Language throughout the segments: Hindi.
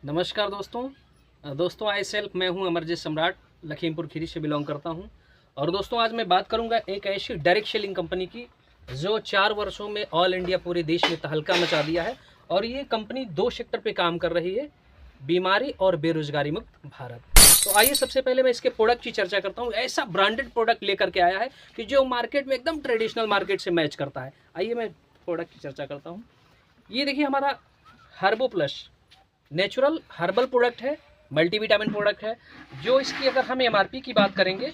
नमस्कार दोस्तों आई सेल्फ मैं हूं अमरजीत सम्राट, लखीमपुर खीरी से बिलोंग करता हूं। और दोस्तों आज मैं बात करूंगा एक ऐसी डायरेक्ट सेलिंग कंपनी की जो 4 वर्षों में ऑल इंडिया पूरे देश में तहलका मचा दिया है। और ये कंपनी 2 सेक्टर पे काम कर रही है, बीमारी और बेरोजगारी मुक्त भारत। तो आइए सबसे पहले मैं इसके प्रोडक्ट की चर्चा करता हूँ। ऐसा ब्रांडेड प्रोडक्ट लेकर के आया है कि जो मार्केट में एकदम ट्रेडिशनल मार्केट से मैच करता है। आइए मैं प्रोडक्ट की चर्चा करता हूँ। ये देखिए हमारा हर्बो प्लस नेचुरल हर्बल प्रोडक्ट है, मल्टीविटामिन प्रोडक्ट है। जो इसकी अगर हम एमआरपी की बात करेंगे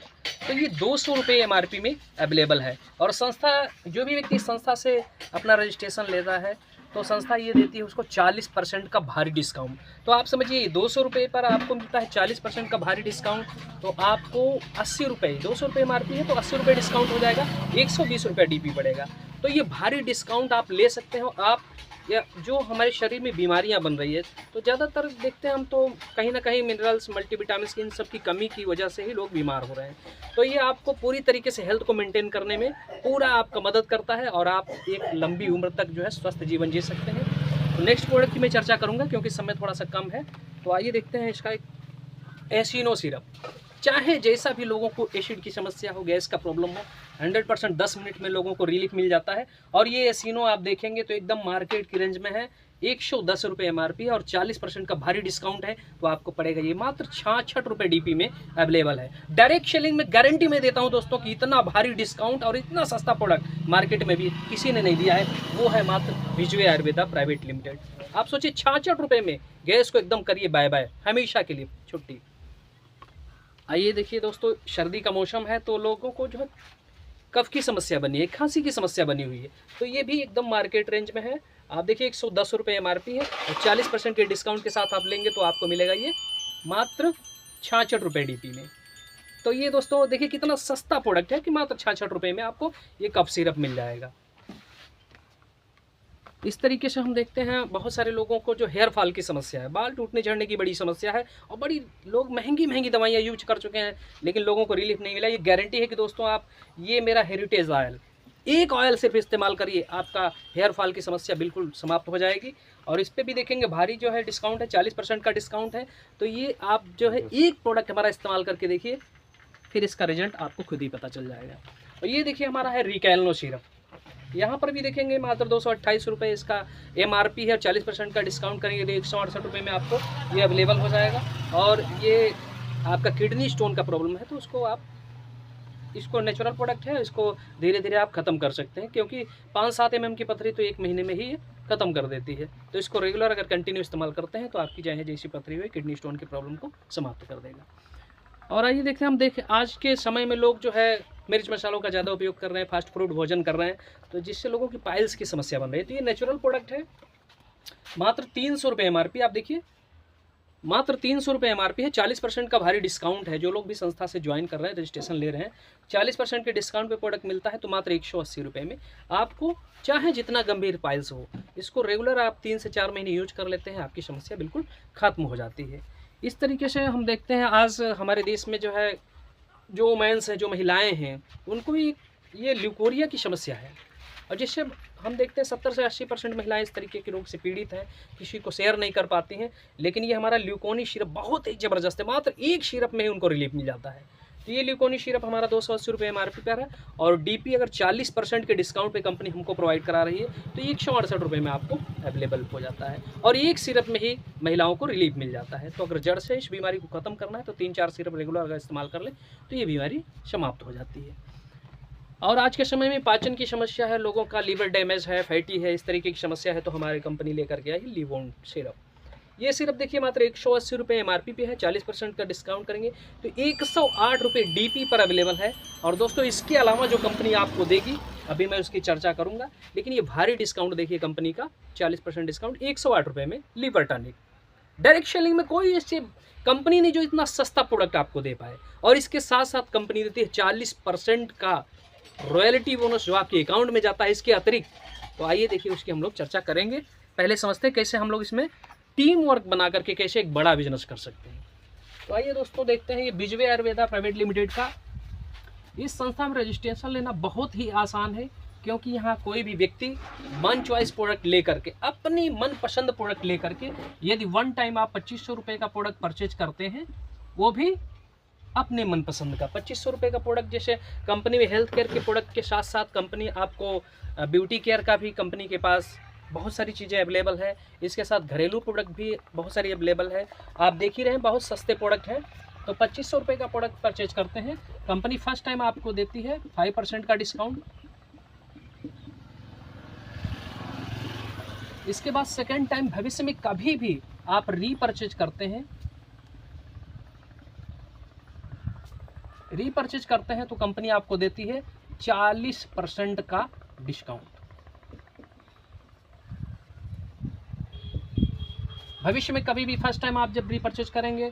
तो ये 200 रुपये एमआरपी में अवेलेबल है। और संस्था जो भी व्यक्ति संस्था से अपना रजिस्ट्रेशन लेता है तो संस्था ये देती है उसको 40% का भारी डिस्काउंट। तो आप समझिए 200 रुपये पर आपको मिलता है 40% का भारी डिस्काउंट। तो आपको 80 रुपये, 200 रुपये एमआरपी है तो 80 रुपये डिस्काउंट हो जाएगा, 120 रुपये डीपी पड़ेगा। तो ये भारी डिस्काउंट आप ले सकते हो। आप या जो हमारे शरीर में बीमारियां बन रही है तो ज़्यादातर देखते हैं हम तो कहीं ना कहीं मिनरल्स मल्टीविटामिन की इन सब की कमी की वजह से ही लोग बीमार हो रहे हैं। तो ये आपको पूरी तरीके से हेल्थ को मेंटेन करने में पूरा आपका मदद करता है और आप एक लंबी उम्र तक जो है स्वस्थ जीवन जी सकते हैं। तो नेक्स्ट प्रोडक्ट की मैं चर्चा करूँगा क्योंकि समय थोड़ा सा कम है। तो आइए देखते हैं इसका एक एसिनो सिरप। चाहे जैसा भी लोगों को एसिड की समस्या हो, गैस का प्रॉब्लम हो, 100% 10 मिनट में लोगों को रिलीफ मिल जाता है। और ये एसिनो आप देखेंगे तो एकदम मार्केट की रेंज में है, 110 रुपये एमआरपी है और 40% का भारी डिस्काउंट है। तो आपको पड़ेगा ये मात्र 66 रुपये डीपी में अवेलेबल है। डायरेक्ट सेलिंग में गारंटी में देता हूँ दोस्तों कि इतना भारी डिस्काउंट और इतना सस्ता प्रोडक्ट मार्केट में भी किसी ने नहीं दिया है। वो है मात्र विजय आयुर्वेदा प्राइवेट लिमिटेड। आप सोचिए 66 रुपये में गैस को एकदम करिए बाय बाय, हमेशा के लिए छुट्टी। आइए देखिए दोस्तों, सर्दी का मौसम है तो लोगों को जो है कफ की समस्या बनी है, खांसी की समस्या बनी हुई है। तो ये भी एकदम मार्केट रेंज में है। आप देखिए 110 रुपये एमआरपी है और 40% के डिस्काउंट के साथ आप लेंगे तो आपको मिलेगा ये मात्र 66 रुपये डीपी में। तो ये दोस्तों देखिए कितना सस्ता प्रोडक्ट है कि मात्र 66 रुपये में आपको ये कफ सिरप मिल जाएगा। इस तरीके से हम देखते हैं बहुत सारे लोगों को जो हेयर फॉल की समस्या है, बाल टूटने झड़ने की बड़ी समस्या है और बड़ी लोग महंगी महंगी दवाइयाँ यूज कर चुके हैं लेकिन लोगों को रिलीफ नहीं मिला। ये गारंटी है कि दोस्तों आप ये मेरा हेरिटेज ऑयल, एक ऑयल सिर्फ इस्तेमाल करिए, आपका हेयर फॉल की समस्या बिल्कुल समाप्त हो जाएगी। और इस पर भी देखेंगे भारी जो है डिस्काउंट है, 40% का डिस्काउंट है। तो ये आप जो है एक प्रोडक्ट हमारा इस्तेमाल करके देखिए, फिर इसका रिजल्ट आपको खुद ही पता चल जाएगा। और ये देखिए हमारा है रिकैलनो सिरप। यहाँ पर भी देखेंगे मात्र 228 रुपये इसका एमआरपी है और 40% का डिस्काउंट करेंगे तो 168 रुपये में आपको ये अवेलेबल हो जाएगा। और ये आपका किडनी स्टोन का प्रॉब्लम है तो उसको आप, इसको नेचुरल प्रोडक्ट है, इसको धीरे धीरे आप ख़त्म कर सकते हैं क्योंकि 5-7 mm की पथरी तो 1 महीने में ही ख़त्म कर देती है। तो इसको रेगुलर अगर कंटिन्यू इस्तेमाल करते हैं तो आपकी चाहे जैसी पथरी हुई किडनी स्टोन की प्रॉब्लम को समाप्त कर देगा। और आइए देखते हैं, हम देखें आज के समय में लोग जो है मिर्च मसालों का ज़्यादा उपयोग कर रहे हैं, फास्ट फूड भोजन कर रहे हैं, तो जिससे लोगों की पाइल्स की समस्या बन रही है। तो ये नेचुरल प्रोडक्ट है, मात्र 300 रुपये एमआरपी। आप देखिए मात्र 300 रुपये एमआरपी है, 40% का भारी डिस्काउंट है। जो लोग भी संस्था से ज्वाइन कर रहे हैं, रजिस्ट्रेशन ले रहे हैं, 40% के डिस्काउंट पे प्रोडक्ट मिलता है तो मात्र 180 रुपये में आपको चाहे जितना गंभीर पाइल्स हो, इसको रेगुलर आप 3 से 4 महीने यूज कर लेते हैं, आपकी समस्या बिल्कुल ख़त्म हो जाती है। इस तरीके से हम देखते हैं आज हमारे देश में जो है जो वुमेन्स हैं, जो महिलाएं हैं, उनको भी ये ल्यूकोरिया की समस्या है। और जिससे हम देखते हैं 70 से 80% महिलाएं इस तरीके के रोग से पीड़ित हैं, किसी को शेयर नहीं कर पाती हैं। लेकिन ये हमारा ल्यूकोनी सिरप बहुत ही ज़बरदस्त है, मात्र एक सिरप में ही उनको रिलीफ मिल जाता है। तो ये ल्यूकोनी सिरप हमारा 280 रुपये एमआरपी पर है और डीपी अगर 40% के डिस्काउंट पे कंपनी हमको प्रोवाइड करा रही है तो ये 168 रुपये में आपको अवेलेबल हो जाता है और एक सिरप में ही महिलाओं को रिलीफ मिल जाता है। तो अगर जड़ से इस बीमारी को ख़त्म करना है तो 3-4 सिरप रेगुलर अगर इस्तेमाल कर ले तो ये बीमारी समाप्त हो जाती है। और आज के समय में पाचन की समस्या है, लोगों का लीवर डैमेज है, फैटी है, इस तरीके की समस्या है तो हमारी कंपनी लेकर के आई लिवोन सिरप। ये सिरप देखिए मात्र 180 रुपये एमआरपी पे है, 40% का डिस्काउंट करेंगे तो 108 रुपये डीपी पर अवेलेबल है। और दोस्तों इसके अलावा जो कंपनी आपको देगी अभी मैं उसकी चर्चा करूंगा, लेकिन ये भारी डिस्काउंट देखिए कंपनी का 40% डिस्काउंट 108 रुपये में लिवर टॉनिक। डायरेक्ट सेलिंग में कोई ऐसी कंपनी नहीं जो इतना सस्ता प्रोडक्ट आपको दे पाए। और इसके साथ साथ कंपनी देती है 40% का रॉयल्टी बोनस जो आपके अकाउंट में जाता है इसके अतिरिक्त। तो आइए देखिए उसकी हम लोग चर्चा करेंगे। पहले समझते हैं कैसे हम लोग इसमें टीम वर्क बना करके कैसे एक बड़ा बिजनेस कर सकते हैं। तो आइए दोस्तों देखते हैं ये विजय आयुर्वेदा प्राइवेट लिमिटेड का, इस संस्था में रजिस्ट्रेशन लेना बहुत ही आसान है। क्योंकि यहाँ कोई भी व्यक्ति मन चॉइस प्रोडक्ट लेकर के, अपनी मनपसंद प्रोडक्ट लेकर के, यदि वन टाइम आप 2500 रुपये का प्रोडक्ट परचेज करते हैं, वो भी अपने मनपसंद का 2500 रुपये का प्रोडक्ट। जैसे कंपनी में हेल्थ केयर के प्रोडक्ट के साथ साथ कंपनी आपको ब्यूटी केयर का भी कंपनी के पास बहुत सारी चीज़ें अवेलेबल है। इसके साथ घरेलू प्रोडक्ट भी बहुत सारी अवेलेबल है। आप देख ही रहे हैं, बहुत सस्ते प्रोडक्ट हैं। तो 2500 रुपये का प्रोडक्ट परचेज करते हैं, कंपनी फर्स्ट टाइम आपको देती है 5% का डिस्काउंट। इसके बाद सेकेंड टाइम भविष्य में कभी भी आप रीपरचेज करते हैं तो कंपनी आपको देती है 40% का डिस्काउंट। भविष्य में कभी भी फर्स्ट टाइम आप जब रीपरचेज करेंगे,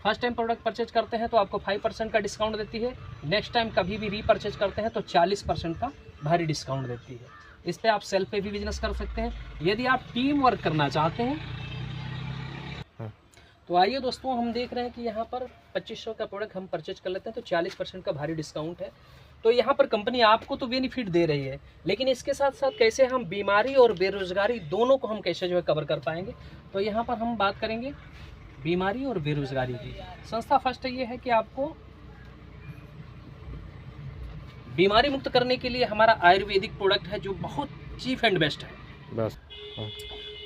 फर्स्ट टाइम प्रोडक्ट परचेज करते हैं तो आपको 5% का डिस्काउंट देती है। नेक्स्ट टाइम कभी भी रीपरचेज करते हैं तो 40% का भारी डिस्काउंट देती है। इस पर आप सेल्फ पे भी बिजनेस कर सकते हैं यदि आप टीम वर्क करना चाहते हैं। तो आइए दोस्तों, हम देख रहे हैं कि यहाँ पर 2500 का प्रोडक्ट हम परचेज कर लेते हैं तो 40% का भारी डिस्काउंट है। तो यहाँ पर कंपनी आपको तो बेनिफिट दे रही है, लेकिन इसके साथ साथ कैसे हम बीमारी और बेरोजगारी दोनों को हम कैसे जो है कवर कर पाएंगे। तो यहाँ पर हम बात करेंगे बीमारी और बेरोजगारी की। संस्था फर्स्ट ये है कि आपको बीमारी मुक्त करने के लिए हमारा आयुर्वेदिक प्रोडक्ट है जो बहुत चीप एंड बेस्ट है बस।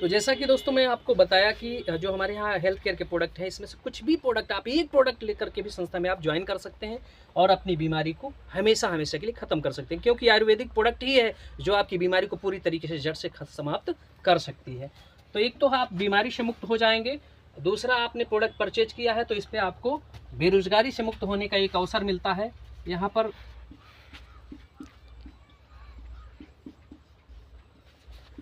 तो जैसा कि दोस्तों मैं आपको बताया कि जो हमारे यहाँ हेल्थ केयर के प्रोडक्ट है, इसमें से कुछ भी प्रोडक्ट आप एक प्रोडक्ट लेकर के भी संस्था में आप ज्वाइन कर सकते हैं और अपनी बीमारी को हमेशा के लिए ख़त्म कर सकते हैं, क्योंकि आयुर्वेदिक प्रोडक्ट ही है जो आपकी बीमारी को पूरी तरीके से जड़ से समाप्त कर सकती है। तो एक तो आप बीमारी से मुक्त हो जाएंगे, दूसरा आपने प्रोडक्ट परचेज किया है तो इस पर आपको बेरोजगारी से मुक्त होने का एक अवसर मिलता है। यहाँ पर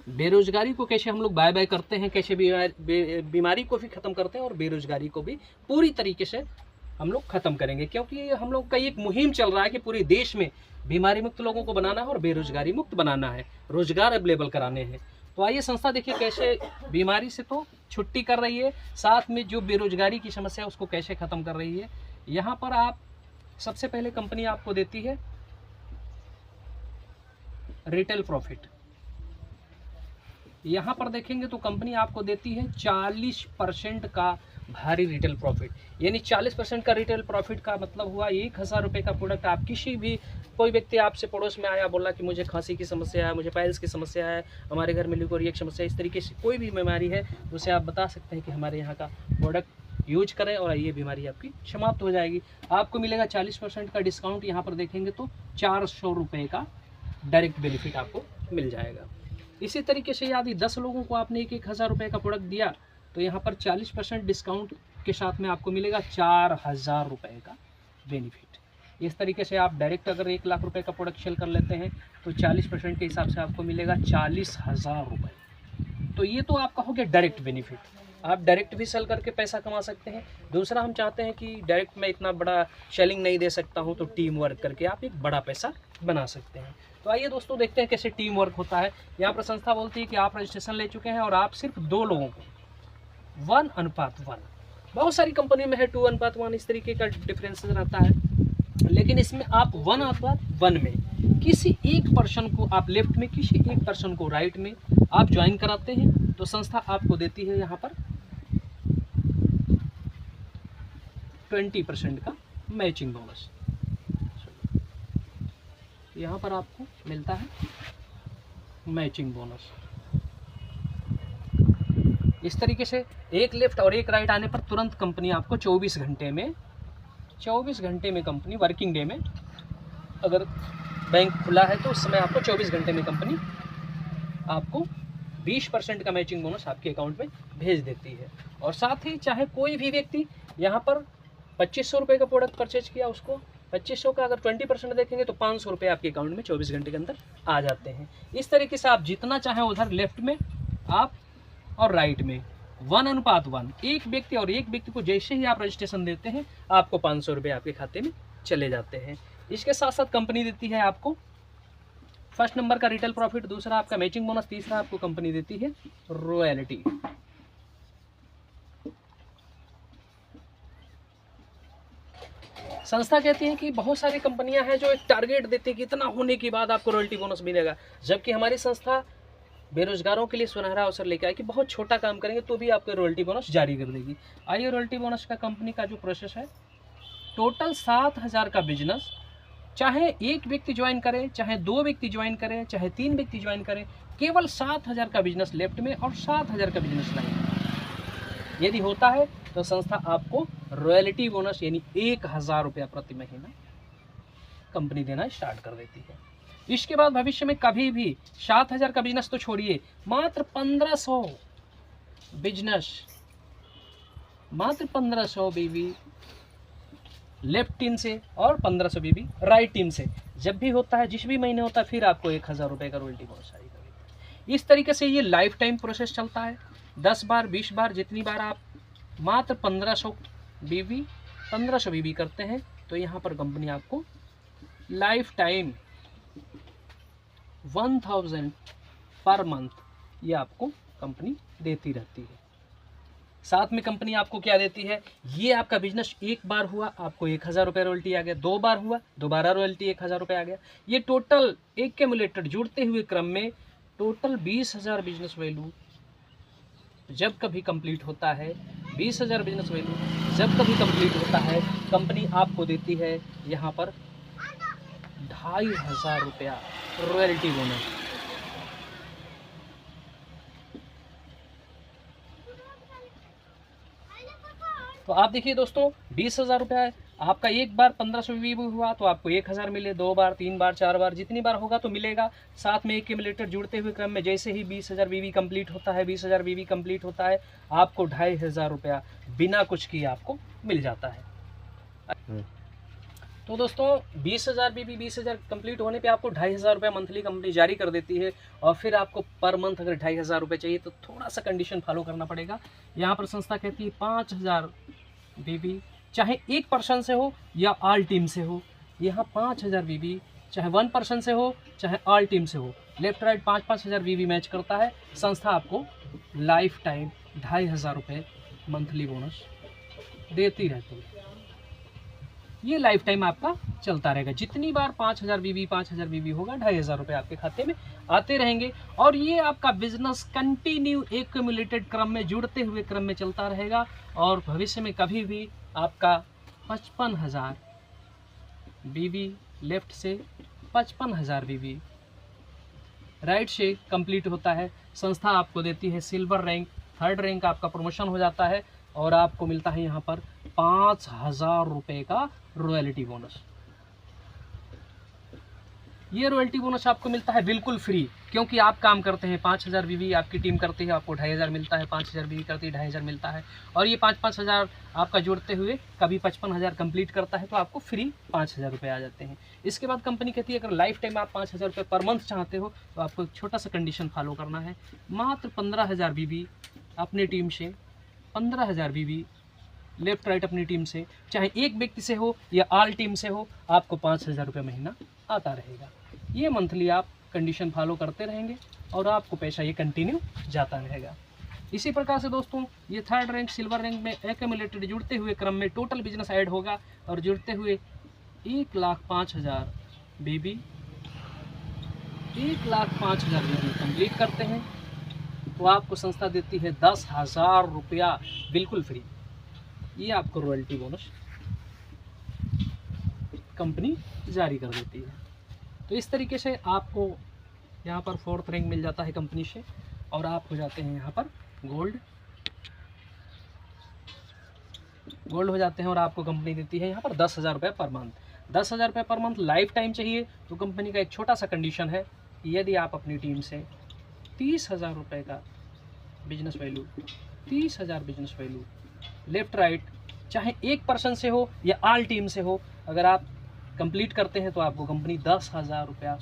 बेरोजगारी को कैसे हम लोग बाय बाय करते हैं, कैसे बीमारी को भी ख़त्म करते हैं और बेरोजगारी को भी पूरी तरीके से हम लोग ख़त्म करेंगे, क्योंकि हम लोग का एक मुहिम चल रहा है कि पूरे देश में बीमारी मुक्त लोगों को बनाना है और बेरोजगारी मुक्त बनाना है, रोजगार अवेलेबल कराने हैं। तो आइए संस्था देखिए कैसे बीमारी से तो छुट्टी कर रही है, साथ में जो बेरोजगारी की समस्या है उसको कैसे ख़त्म कर रही है। यहाँ पर आप सबसे पहले कंपनी आपको देती है रिटेल प्रॉफिट। यहाँ पर देखेंगे तो कंपनी आपको देती है 40% का भारी रिटेल प्रॉफिट। यानी 40% का रिटेल प्रॉफिट का मतलब हुआ 1000 रुपये का प्रोडक्ट आप किसी भी, कोई व्यक्ति आपसे पड़ोस में आया, बोला कि मुझे खांसी की समस्या है, मुझे पाइल्स की समस्या है, हमारे घर में ल्यूकोरिया की समस्या है, इस तरीके से कोई भी बीमारी है उसे आप बता सकते हैं कि हमारे यहाँ का प्रोडक्ट यूज करें और ये बीमारी आपकी समाप्त हो जाएगी। आपको मिलेगा 40% का डिस्काउंट। यहाँ पर देखेंगे तो 400 रुपये का डायरेक्ट बेनिफिट आपको मिल जाएगा। इसी तरीके से यदि 10 लोगों को आपने 1000 रुपये का प्रोडक्ट दिया तो यहाँ पर 40% डिस्काउंट के साथ में आपको मिलेगा 4000 रुपये का बेनिफिट। इस तरीके से आप डायरेक्ट अगर 1 लाख रुपए का प्रोडक्ट सेल कर लेते हैं तो 40% के हिसाब से आपको मिलेगा 40,000 रुपये। तो ये तो आपका हो गया डायरेक्ट बेनिफिट, आप डायरेक्ट भी सेल करके पैसा कमा सकते हैं। दूसरा, हम चाहते हैं कि डायरेक्ट मैं इतना बड़ा सेलिंग नहीं दे सकता हूं, तो टीम वर्क करके आप एक बड़ा पैसा बना सकते हैं। तो आइए दोस्तों देखते हैं कैसे टीम वर्क होता है। यहाँ पर संस्था बोलती है कि आप रजिस्ट्रेशन ले चुके हैं और आप सिर्फ 2 लोगों को 1:1, बहुत सारी कंपनी में है 2:1, इस तरीके का डिफरेंस रहता है, लेकिन इसमें आप 1:1 में किसी एक पर्सन को आप लेफ्ट में, किसी एक पर्सन को राइट में आप ज्वाइन कराते हैं तो संस्था आपको देती है यहाँ पर 20% का मैचिंग बोनस। यहाँ पर आपको मिलता है मैचिंग बोनस। इस तरीके से एक लेफ्ट और एक राइट आने पर तुरंत कंपनी आपको 24 घंटे में कंपनी वर्किंग डे में, अगर बैंक खुला है तो उस समय आपको 24 घंटे में कंपनी आपको 20% का मैचिंग बोनस आपके अकाउंट में भेज देती है। और साथ ही चाहे कोई भी व्यक्ति यहाँ पर 2500 रुपये का प्रोडक्ट परचेज किया, उसको 2500 का अगर 20% देखेंगे तो 500 रुपये आपके अकाउंट में 24 घंटे के अंदर आ जाते हैं। इस तरीके से आप जितना चाहें उधर लेफ्ट में आप और राइट में 1:1, एक व्यक्ति और एक व्यक्ति को जैसे ही आप रजिस्ट्रेशन देते हैं आपको 500 रुपये आपके खाते में चले जाते हैं। इसके साथ साथ कंपनी देती है आपको फर्स्ट नंबर का रिटेल प्रॉफिट, दूसरा आपका मैचिंग बोनस, तीसरा आपको कंपनी देती है रॉयल्टी। संस्था कहती है कि बहुत सारी कंपनियां हैं जो एक टारगेट देती है कि इतना होने के बाद आपको रॉयल्टी बोनस मिलेगा, जबकि हमारी संस्था बेरोजगारों के लिए सुनहरा अवसर लेकर आए कि बहुत छोटा काम करेंगे तो भी आपको रॉयल्टी बोनस जारी कर देगी। आइए रॉयल्टी बोनस का कंपनी का जो प्रोसेस है, टोटल 7,000 का बिजनेस, चाहे एक व्यक्ति ज्वाइन करे, चाहे 2 व्यक्ति ज्वाइन करें, चाहे 3 व्यक्ति ज्वाइन करें, केवल 7,000 का बिजनेस लेफ्ट में और 7,000 का बिजनेस राइट में यदि होता है तो संस्था आपको रॉयल्टी बोनस यानी 1,000 रुपया प्रति महीना कंपनी देना स्टार्ट कर देती है। इसके बाद भविष्य में कभी भी 7,000 का बिजनेस तो छोड़िए, मात्र 1,500 बिजनेस, मात्र 1,500 बीवी लेफ्ट टीम से और 1,500 बीवी राइट टीम से जब भी होता है, जिस भी महीने होता है, फिर आपको 1,000 रुपये का रॉयल्टी बोनस जारी कर देती है। इस तरीके से ये लाइफ टाइम प्रोसेस चलता है। 10 बार 20 बार जितनी बार आप मात्र 1,500 बीवी करते हैं तो यहाँ पर कंपनी आपको लाइफ टाइम 1,000 पर मंथ ये आपको कंपनी देती रहती है। साथ में कंपनी आपको क्या देती है, ये आपका बिजनेस एक बार हुआ आपको 1,000 रुपये रॉयल्टी आ गया, 2 बार हुआ दोबारा रॉयल्टी 1,000 रुपये आ गया। ये टोटल एक्यूमुलेटेड जुड़ते हुए क्रम में टोटल 20,000 बिजनेस वैल्यू जब कभी कंप्लीट होता है, 20,000 बिजनेस वैल्यू जब कभी कंप्लीट होता है, कंपनी आपको देती है यहाँ पर 2,500 रुपया रॉयल्टी बोनस। तो आप देखिए दोस्तों, 20,000 रुपया है आपका, एक बार 1,500 बीवी हुआ तो आपको 1,000 मिले, 2 बार 3 बार 4 बार जितनी बार होगा तो मिलेगा। साथ में एक्यूमुलेटर जुड़ते हुए क्रम में जैसे ही 20,000 बीवी कंप्लीट होता है, 20,000 बीवी कंप्लीट होता है, आपको 2,500 रुपया बिना कुछ किए आपको मिल जाता है। तो दोस्तों 20,000 बीवी 20,000 कंप्लीट होने पे आपको 2,500 रुपये मंथली कंपनी जारी कर देती है। और फिर आपको पर मंथ अगर 2,500 रुपये चाहिए तो थोड़ा सा कंडीशन फॉलो करना पड़ेगा। यहाँ पर संस्था कहती है 5,000 बीवी चाहे एक पर्सन से हो या ऑल टीम से हो, यहाँ 5,000 बीवी चाहे 1 पर्सन से हो चाहे ऑल टीम से हो, लेफ्ट राइट 5,000 बीवी मैच करता है, संस्था आपको लाइफ टाइम 2,500 रुपये मंथली बोनस देती रहती है। ये लाइफ टाइम आपका चलता रहेगा, जितनी बार 5,000 बीवी होगा 2,500 रुपये आपके खाते में आते रहेंगे। और ये आपका बिजनेस कंटिन्यू एक्यूमुलेटेड क्रम में जुड़ते हुए क्रम में चलता रहेगा और भविष्य में कभी भी आपका 55,000 बीवी लेफ्ट से 55,000 बीवी राइट से कंप्लीट होता है। संस्था आपको देती है सिल्वर रैंक, 3rd रैंक आपका प्रमोशन हो जाता है और आपको मिलता है यहाँ पर 5,000 रुपये का रॉयल्टी बोनस। ये रॉयल्टी बोनस आपको मिलता है बिल्कुल फ्री, क्योंकि आप काम करते हैं। 5,000 बीवी आपकी टीम करती है, आपको 2,500 मिलता है, 5,000 बीवी करती है 2,500 मिलता है। और ये 5,000 आपका जोड़ते हुए कभी 55,000 कंप्लीट करता है तो आपको फ्री 5,000 रुपये आ जाते हैं। इसके बाद कंपनी कहती है अगर लाइफ टाइम आप 5,000 रुपये पर मंथ चाहते हो तो आपको एक छोटा सा कंडीशन फॉलो करना है। मात्र 15,000 बीवी अपनी टीम से, 15,000 बीवी लेफ्ट राइट अपनी टीम से, चाहे एक व्यक्ति से हो या ऑल टीम से हो, आपको 5,000 रुपये महीना आता रहेगा। ये मंथली आप कंडीशन फॉलो करते रहेंगे और आपको पैसा ये कंटिन्यू जाता रहेगा। इसी प्रकार से दोस्तों ये 3rd रैंक सिल्वर रैंक में एक्यूमुलेटेड जुड़ते हुए क्रम में टोटल बिजनेस ऐड होगा और जुड़ते हुए 1,05,000 बीवी 1,05,000 बीवी कंप्लीट करते हैं तो आपको संस्था देती है 10,000 रुपया बिल्कुल फ्री। ये आपको रॉयल्टी बोनस कंपनी जारी कर देती है। तो इस तरीके से आपको यहाँ पर 4th रैंक मिल जाता है कंपनी से और आप हो जाते हैं यहाँ पर गोल्ड हो जाते हैं और आपको कंपनी देती है यहाँ पर 10,000 रुपये पर मंथ। 10,000 रुपये पर मंथ लाइफ टाइम चाहिए तो कंपनी का एक छोटा सा कंडीशन है कि यदि आप अपनी टीम से 30,000 रुपये का business value 30,000 business value left right चाहे एक पर्सन से हो या ऑल टीम से हो, अगर आप कंप्लीट करते हैं तो आपको कंपनी 10,000 रुपया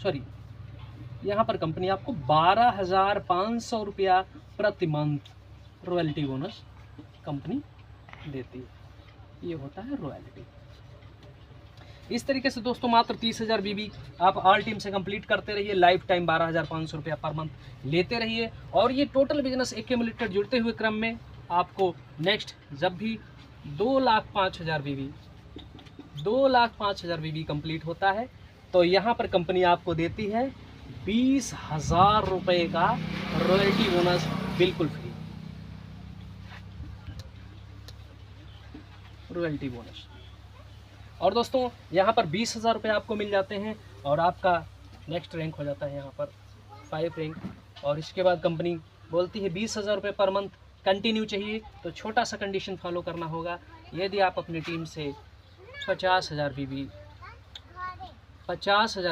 यहाँ पर कंपनी आपको 12,500 रुपया प्रति मंथ रॉयल्टी बोनस कंपनी देती है। ये होता है रॉयल्टी। इस तरीके से दोस्तों मात्र 30,000 बीवी आप ऑल टीम से कंप्लीट करते रहिए, लाइफ टाइम 12,500 रुपया पर मंथ लेते रहिए और ये टोटल बिजनेस एक्यूमुलेटेड जुड़ते हुए क्रम में आपको नेक्स्ट जब भी 2,05,000 बीवी 2,05,000 बीबी कंप्लीट होता है तो यहाँ पर कंपनी आपको देती है 20,000 रुपये का रॉयल्टी बोनस बिल्कुल फ्री। Royalty bonus. और दोस्तों यहाँ पर 20,000 रुपये आपको मिल जाते हैं और आपका नेक्स्ट रैंक हो जाता है यहाँ पर 5 रैंक। और इसके बाद कंपनी बोलती है 20,000 रुपये पर मंथ कंटिन्यू चाहिए तो छोटा सा कंडीशन फॉलो करना होगा। यदि आप अपनी टीम से 50,000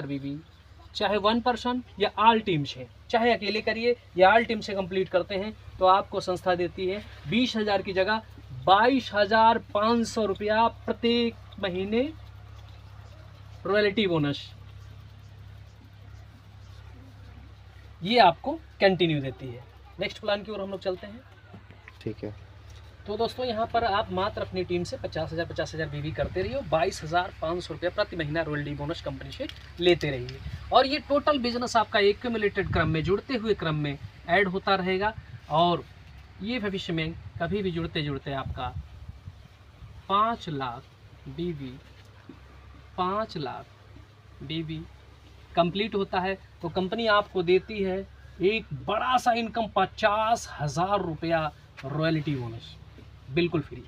बीबी चाहे 1 पर्सन या ऑल टीम से, चाहे अकेले करिए या ऑल टीम से कंप्लीट करते हैं तो आपको संस्था देती है 20,000 की जगह 22,500 रुपया प्रत्येक महीने रॉयल्टी बोनस। ये आपको कंटिन्यू देती है। नेक्स्ट प्लान की ओर हम लोग चलते हैं। ठीक है। तो दोस्तों यहाँ पर आप मात्र अपनी टीम से 50,000 बीबी करते रहिए, 22,500 रुपये प्रति महीना रॉयल्टी बोनस कंपनी से लेते रहिए। और ये टोटल बिजनेस आपका एक्यूमुलेटेड क्रम में, जुड़ते हुए क्रम में ऐड होता रहेगा और ये भविष्य में कभी भी जुड़ते जुड़ते आपका 5 लाख बीबी कंप्लीट होता है तो कंपनी आपको देती है एक बड़ा सा इनकम 50,000 रुपया रॉयल्टी बोनस बिल्कुल फ्री।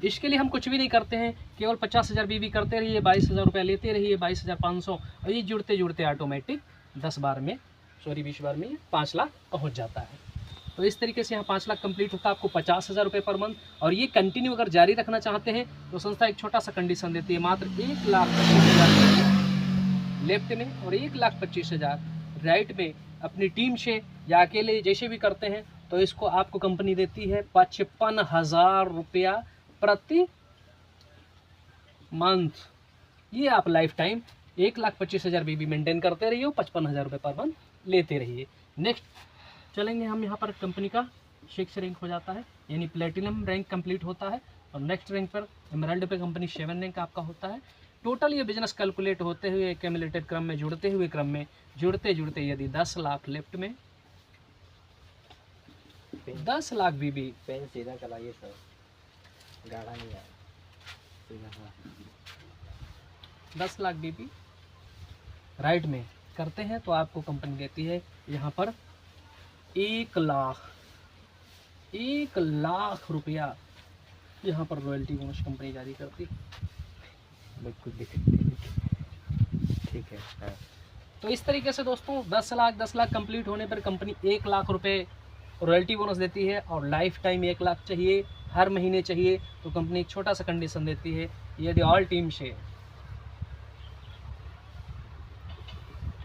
इसके लिए हम कुछ भी नहीं करते हैं, केवल 50,000 बीबी करते रहिए, 22,000 रुपया लेते रहिए, 22,500 और ये जुड़ते जुड़ते ऑटोमेटिक 20 बार में 5 लाख पहुंच जाता है। तो इस तरीके से यहाँ 5 लाख कंप्लीट होता है आपको 50,000 रुपये पर मंथ। और ये कंटिन्यू अगर जारी रखना चाहते हैं तो संस्था एक छोटा सा कंडीशन देती है, मात्र 1,25,000 लेफ्ट में और 1,25,000 राइट में अपनी टीम से या अकेले जैसे भी करते हैं तो इसको आपको कंपनी देती है 55,000 रुपया प्रति मंथ। ये आप लाइफ टाइम 1,25,000 बीबी मेंटेन करते रहिए, 55,000 रुपये पर मंथ लेते रहिए। नेक्स्ट चलेंगे हम यहाँ पर कंपनी का 6 रैंक हो जाता है, यानी प्लेटिनम रैंक कंप्लीट होता है और नेक्स्ट रैंक पर एमराल्ड पे कंपनी 7 रैंक आपका होता है। टोटल ये बिजनेस कैलकुलेट होते हुए एक्यूमुलेटेड क्रम में, जुड़ते हुए क्रम में, जुड़ते जुड़ते यदि 10 लाख लेफ्ट में 10 लाख बीबी पेन सीधा चलाइए सर, गाढ़ा नहीं है सीधा। 10 लाख बीबी राइट में करते हैं तो आपको कंपनी देती है यहाँ पर 1 लाख रुपया यहाँ पर रॉयल्टी बोनस कंपनी जारी करती है। बिल्कुल ठीक है। हाँ। तो इस तरीके से दोस्तों 10 लाख कंप्लीट होने पर कंपनी 1 लाख रुपए रॉयल्टी बोनस देती है और लाइफ टाइम 1 लाख चाहिए, हर महीने चाहिए तो कंपनी एक छोटा सा कंडीशन देती है, यदि ऑल टीम से,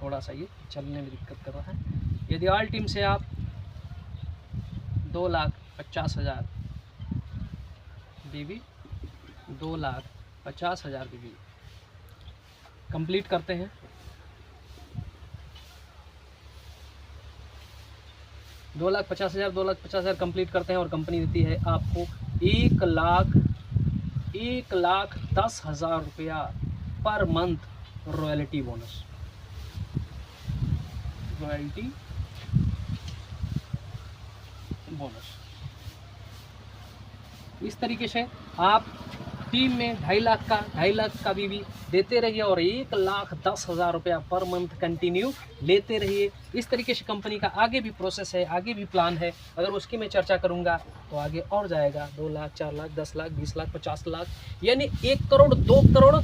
थोड़ा सा ये चलने में दिक्कत कर रहा है, यदि ऑल टीम से आप 2,50,000 बीबी 2,50,000 बीबी कंप्लीट करते हैं 2,50,000 कंप्लीट करते हैं और कंपनी देती है आपको 1,10,000 रुपया per month royalty bonus. Royalty bonus इस तरीके से आप टीम में 2.5 लाख का बीबी देते रहिए और 1,10,000 रुपया पर मंथ कंटिन्यू लेते रहिए। इस तरीके से कंपनी का आगे भी प्रोसेस है, आगे भी प्लान है, अगर उसकी मैं चर्चा करूंगा तो आगे और जाएगा। 2 लाख, 4 लाख, 10 लाख, 20 लाख, 50 लाख, यानी 1 करोड़ 2 करोड़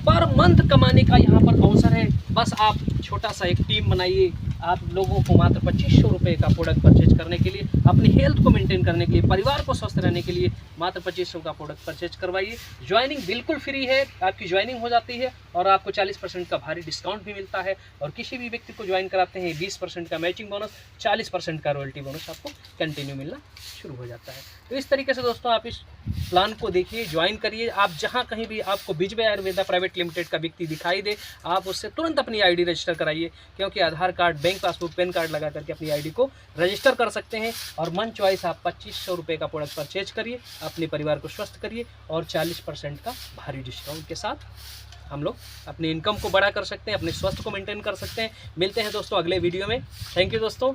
पर मंथ कमाने का यहाँ पर अवसर है। बस आप छोटा सा एक टीम बनाइए, आप लोगों को मात्र 2500 रुपये का प्रोडक्ट परचेज करने के लिए, अपनी हेल्थ को मेंटेन करने के लिए, परिवार को स्वस्थ रहने के लिए मात्र 2500 का प्रोडक्ट परचेज करवाइए। ज्वाइनिंग बिल्कुल फ्री है, आपकी ज्वाइनिंग हो जाती है और आपको 40% का भारी डिस्काउंट भी मिलता है। और किसी भी व्यक्ति को ज्वाइन कराते हैं 20% का मैचिंग बोनस, 40% का रॉयल्टी बोनस आपको कंटिन्यू मिलना शुरू हो जाता है। तो इस तरीके से दोस्तों आप इस प्लान को देखिए, ज्वाइन करिए। आप जहाँ कहीं भी आपको विजय आयुर्वेदा प्राइवेट लिमिटेड का व्यक्ति दिखाई दे, आप उससे तुरंत अपनी आईडी रजिस्टर कराइए, क्योंकि Aadhaar card, bank passbook, PAN card लगा करके अपनी आईडी को रजिस्टर कर सकते हैं। और मन चॉइस आप 2500 रुपये का प्रोडक्ट परचेज करिए, अपने परिवार को स्वस्थ करिए और 40% का भारी डिस्काउंट के साथ हम लोग अपनी इनकम को बड़ा कर सकते हैं, अपने स्वास्थ्य को मेंटेन कर सकते हैं। मिलते हैं दोस्तों अगले वीडियो में। थैंक यू दोस्तों।